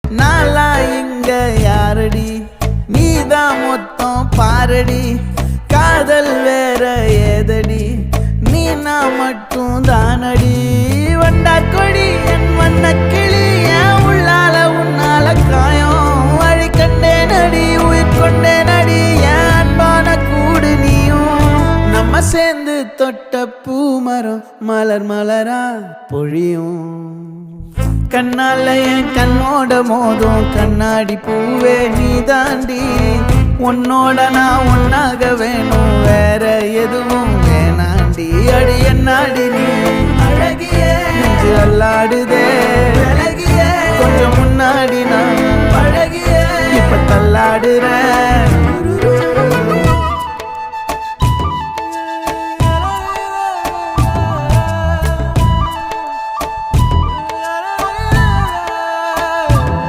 நாளா இங்க யாரடி நீதான் மொத்தம் பாரடி காதல் வேற ஏதடி நீ நான் மட்டும் தானடி வண்டா கொடி என் வண்ண கிளி என் உள்ளால உன்னால காயம் வழி கண்டே நடி உயிர் கொண்டே நடி என் அன்பான கூடு நீயும் நம்ம சேர்ந்து தொட்ட பூமரம் மலர் மலரா பொழியும் கண்ணால என் கண்ணோட மோதும் கண்ணாடி பூவே நீ தாண்டி உன்னோட நான் ஒன்னாக வேணும் வேற எதுவும் வேணாண்டி அடி என்னாடி நீ அழகிய நெஞ்சு அல்லாடுதே அழகிய கொஞ்சம் முன்னாடி நான் அழகிய இப்ப தள்ளாடுறேன்